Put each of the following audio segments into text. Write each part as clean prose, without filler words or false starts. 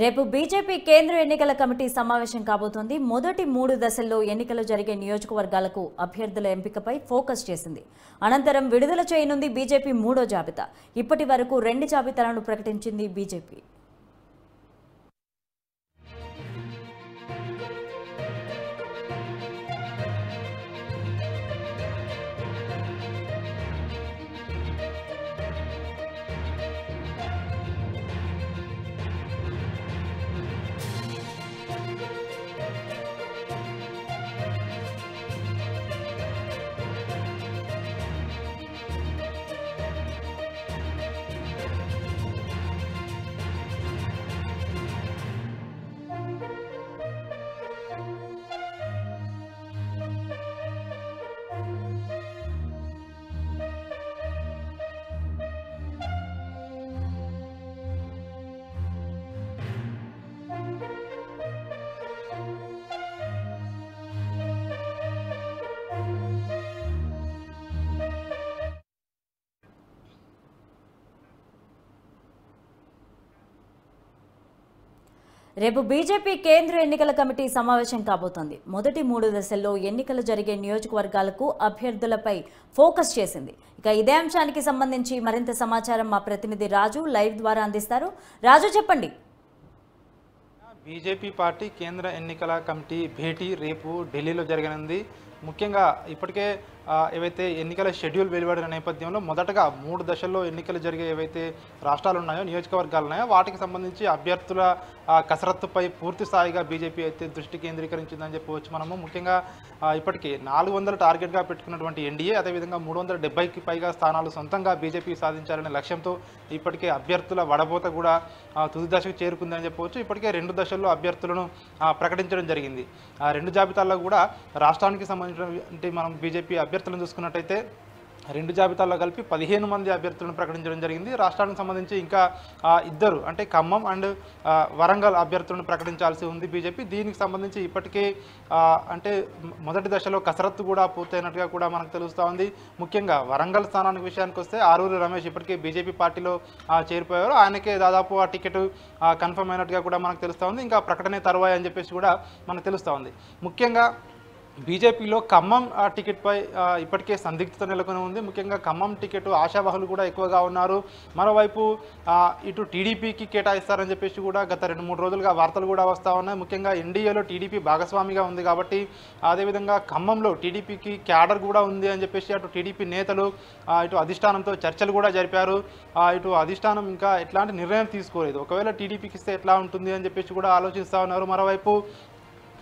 రేపు బీజేపీ కేంద్ర ఎన్నికల కమిటీ సమావేశం కాబోతోంది. మొదటి 3 దశల్లో ఎన్నికలు జరిగే నియోజకవర్గాలకు అభ్యర్థుల ఎంపికపై ఫోకస్ చేసింది. అనంతరం విడుదల చేయనుంది బీజేపీ 3వ జాబితా. ఇప్పటి వరకు 2 జాబితాలను ప్రకటించింది బీజేపీ. రేపు బీజేపీ కేంద్ర ఎన్నికల కమిటీ సమావేశం కాబోతోంది. మొదటి 3 దశల్లో ఎన్నికలు జరిగే నియోజకవర్గాలకు అభ్యర్థులపై ఫోకస్ చేసింది. ఇక ఇదే అంశానికి సంబంధించి మరింత సమాచారం మా ప్రతినిధి రాజు లైవ్ ద్వారా అందిస్తారు. రాజు, చెప్పండి. బీజేపీ పార్టీ కేంద్ర ఎన్నికల కమిటీ భేటీ రేపు ఢిల్లీలో జరగనుంది. ముఖ్యంగా ఇప్పటికే ఏవైతే ఎన్నికల షెడ్యూల్ వెలువడిన నేపథ్యంలో మొదటగా 3 దశల్లో ఎన్నికలు జరిగే ఏవైతే రాష్ట్రాలు ఉన్నాయో, నియోజకవర్గాలు ఉన్నాయో వాటికి సంబంధించి అభ్యర్థుల కసరత్తుపై పూర్తి స్థాయిగా బీజేపీ అయితే దృష్టి కేంద్రీకరించిందని చెప్పవచ్చు. మనము ముఖ్యంగా ఇప్పటికీ 400 టార్గెట్గా పెట్టుకున్నటువంటి ఎన్డీఏ, అదేవిధంగా 370కి పైగా స్థానాలు సొంతంగా బీజేపీ సాధించాలనే లక్ష్యంతో ఇప్పటికే అభ్యర్థుల వడబోత కూడా తుది దశకు చేరుకుందని చెప్పవచ్చు. ఇప్పటికే 2 దశల్లో అభ్యర్థులను ప్రకటించడం జరిగింది. 2 జాబితాల్లో కూడా రాష్ట్రానికి సంబంధించినటువంటి మనం బీజేపీ అభ్యర్థులను చూసుకున్నట్టయితే 2 జాబితాల్లో కలిపి 15 మంది అభ్యర్థులను ప్రకటించడం జరిగింది. రాష్ట్రానికి సంబంధించి ఇంకా 2 అంటే ఖమ్మం అండ్ వరంగల్ అభ్యర్థులను ప్రకటించాల్సి ఉంది బీజేపీ. దీనికి సంబంధించి ఇప్పటికే అంటే మొదటి దశలో కసరత్తు కూడా పూర్తయినట్టుగా కూడా మనకు తెలుస్తూ ఉంది. ముఖ్యంగా వరంగల్ స్థానానికి విషయానికి వస్తే ఆరూరి రమేష్ ఇప్పటికే బీజేపీ పార్టీలో చేరిపోయారు. ఆయనకే దాదాపు ఆ టికెట్ కన్ఫర్మ్ అయినట్టుగా కూడా మనకు తెలుస్తూ ఉంది. ఇంకా ప్రకటనే తరువాయి అని చెప్పేసి కూడా మనకు తెలుస్తూ ఉంది. ముఖ్యంగా బీజేపీలో ఖమ్మం టికెట్పై ఇప్పటికే సందిగ్ధత నెలకొని ఉంది. ముఖ్యంగా ఖమ్మం టికెట్ ఆశావాహులు కూడా ఎక్కువగా ఉన్నారు. మరోవైపు ఇటు టీడీపీకి కేటాయిస్తారని చెప్పేసి కూడా గత 2-3 రోజులుగా వార్తలు కూడా వస్తూ ఉన్నాయి. ముఖ్యంగా ఎన్డీఏలో టీడీపీ భాగస్వామిగా ఉంది కాబట్టి, అదేవిధంగా ఖమ్మంలో టీడీపీకి క్యాడర్ కూడా ఉంది అని చెప్పేసి అటు టీడీపీ నేతలు ఇటు అధిష్టానంతో చర్చలు కూడా జరిపారు. ఇటు అధిష్టానం ఇంకా ఎట్లాంటి నిర్ణయం తీసుకోలేదు. ఒకవేళ టీడీపీకి ఇస్తే ఎట్లా ఉంటుంది అని చెప్పేసి కూడా ఆలోచిస్తూ ఉన్నారు. మరోవైపు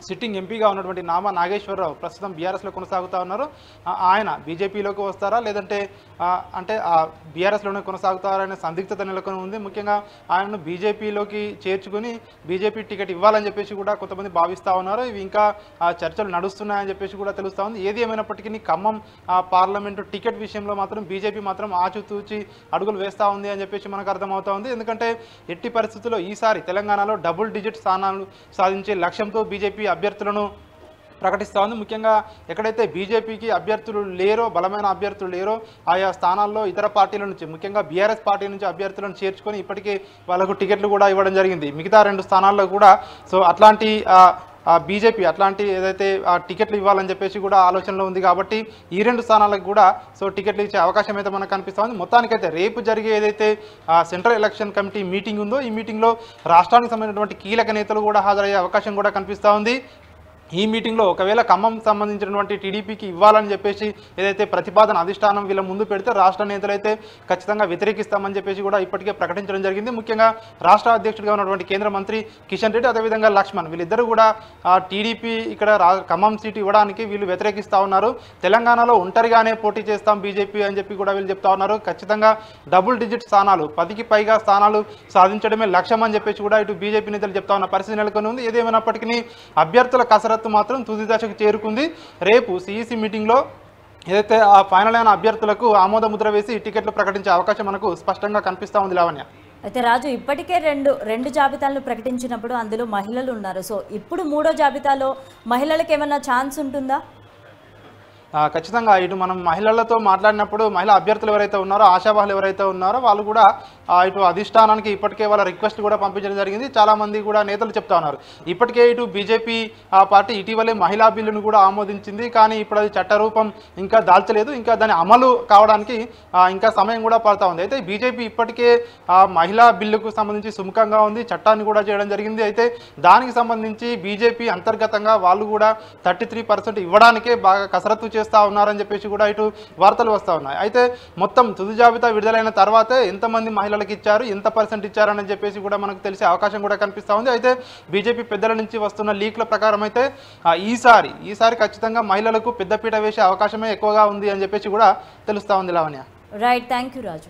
సిట్టింగ్ ఎంపీగా ఉన్నటువంటి నామా నాగేశ్వరరావు ప్రస్తుతం బీఆర్ఎస్లో కొనసాగుతూ ఉన్నారు. ఆయన బీజేపీలోకి వస్తారా లేదంటే అంటే బీఆర్ఎస్లోనే కొనసాగుతారా అనే సందిగ్ధత నెలకొని ఉంది. ముఖ్యంగా ఆయనను బీజేపీలోకి చేర్చుకుని బీజేపీ టికెట్ ఇవ్వాలని చెప్పేసి కూడా కొంతమంది భావిస్తూ ఉన్నారు. ఇవి ఇంకా చర్చలు నడుస్తున్నాయని చెప్పేసి కూడా తెలుస్తూ ఉంది. ఏది ఏమైనప్పటికీ ఖమ్మం పార్లమెంటు టికెట్ విషయంలో మాత్రం బీజేపీ మాత్రం ఆచితూచి అడుగులు వేస్తూ ఉంది అని చెప్పేసి మనకు అర్థమవుతా ఉంది. ఎందుకంటే ఎట్టి పరిస్థితుల్లో ఈసారి తెలంగాణలో డబుల్ డిజిట్ స్థానాలు సాధించే లక్ష్యంతో బీజేపీ అభ్యర్థులను ప్రకటిస్తూ ఉంది. ముఖ్యంగా ఎక్కడైతే బీజేపీకి అభ్యర్థులు లేరో, బలమైన అభ్యర్థులు లేరో ఆయా స్థానాల్లో ఇతర పార్టీల నుంచి ముఖ్యంగా బీఆర్ఎస్ పార్టీ నుంచి అభ్యర్థులను చేర్చుకొని ఇప్పటికే వాళ్ళకు టికెట్లు కూడా ఇవ్వడం జరిగింది. మిగతా 2 స్థానాల్లో కూడా సో అట్లాంటి బీజేపీ అట్లాంటి ఏదైతే టికెట్లు ఇవ్వాలని చెప్పేసి కూడా ఆలోచనలో ఉంది. కాబట్టి ఈ 2 స్థానాలకు కూడా సో టికెట్లు ఇచ్చే అవకాశం అయితే మనకు కనిపిస్తూ ఉంది. మొత్తానికైతే రేపు జరిగే ఏదైతే సెంట్రల్ ఎలక్షన్ కమిటీ మీటింగ్ ఉందో ఈ మీటింగ్లో రాష్ట్రానికి సంబంధించినటువంటి కీలక నేతలు కూడా హాజరయ్యే అవకాశం కూడా కనిపిస్తూ ఉంది. ఈ మీటింగ్లో ఒకవేళ ఖమ్మం సంబంధించినటువంటి టీడీపీకి ఇవ్వాలని చెప్పేసి ఏదైతే ప్రతిపాదన అధిష్టానం వీళ్ళ ముందు పెడితే రాష్ట్ర నేతలైతే ఖచ్చితంగా వ్యతిరేకిస్తామని చెప్పేసి కూడా ఇప్పటికే ప్రకటించడం జరిగింది. ముఖ్యంగా రాష్ట్ర అధ్యక్షుడిగా ఉన్నటువంటి కేంద్ర మంత్రి కిషన్ రెడ్డి, అదేవిధంగా లక్ష్మణ్ వీళ్ళిద్దరూ కూడా టీడీపీ ఇక్కడ ఖమ్మం సీటు ఇవ్వడానికి వీళ్ళు వ్యతిరేకిస్తూ ఉన్నారు. తెలంగాణలో ఒంటరిగానే పోటీ చేస్తాం బీజేపీ అని చెప్పి కూడా వీళ్ళు చెప్తా ఉన్నారు. ఖచ్చితంగా డబుల్ డిజిట్ స్థానాలు 10కి పైగా స్థానాలు సాధించడమే లక్ష్యం అని చెప్పేసి కూడా ఇటు బీజేపీ నేతలు చెప్తా ఉన్న పరిస్థితి నెలకొని ఉంది. ఏదేమైనప్పటికీ అభ్యర్థుల కసరత్తు మాత్రం తుది దశకు చేరుకుంది. రేపు సిఈసి మీటింగ్లో ఏదైతే ఆ ఫైనల్ అయిన అభ్యర్థులకు ఆమోద ముద్ర వేసి టికెట్లు ప్రకటించే అవకాశం మనకు స్పష్టంగా కనిపిస్తూ ఉంది. లావణ్య, అయితే రాజు, ఇప్పటికే రెండు జాబితాలను ప్రకటించినప్పుడు అందులో మహిళలు ఉన్నారు. సో ఇప్పుడు 3వ జాబితాలో మహిళలకు ఏమైనా ఛాన్స్ ఉంటుందా? ఖచ్చితంగా ఇటు మనం మహిళలతో మాట్లాడినప్పుడు మహిళా అభ్యర్థులు ఎవరైతే ఉన్నారో ఆశావాహులు ఎవరైతే ఉన్నారో వాళ్ళు కూడా ఇటు అధిష్టానానికి ఇప్పటికే వాళ్ళ రిక్వెస్ట్ కూడా పంపించడం జరిగింది. చాలామంది కూడా నేతలు చెప్తా ఉన్నారు ఇప్పటికే ఇటు బీజేపీ పార్టీ ఇటీవలే మహిళా బిల్లును కూడా ఆమోదించింది. కానీ ఇప్పుడు అది చట్టరూపం ఇంకా దాల్చలేదు. ఇంకా దాని అమలు కావడానికి ఇంకా సమయం కూడా పడుతూ ఉంది. అయితే బీజేపీ ఇప్పటికే మహిళా బిల్లుకు సంబంధించి సుముఖంగా ఉంది, చట్టాన్ని కూడా చేయడం జరిగింది. అయితే దానికి సంబంధించి బీజేపీ అంతర్గతంగా వాళ్ళు కూడా 33% ఇవ్వడానికే బాగా కసరత్తు చేస్తూ ఉన్నారని చెప్పేసి కూడా ఇటు వార్తలు వస్తూ ఉన్నాయి. అయితే మొత్తం తుది జాబితా విడుదలైన తర్వాతే ఎంతమంది మహిళలకు ఇచ్చారు, ఎంత % ఇచ్చారని చెప్పేసి కూడా మనకు తెలిసే అవకాశం కూడా కనిపిస్తూ ఉంది. అయితే బీజేపీ పెద్దల నుంచి వస్తున్న లీక్ల ప్రకారం అయితే ఈసారి ఖచ్చితంగా మహిళలకు పెద్దపీట వేసే అవకాశమే ఎక్కువగా ఉంది అని చెప్పేసి కూడా తెలుస్తూ ఉంది. Lavanya. Right, thank you Raju.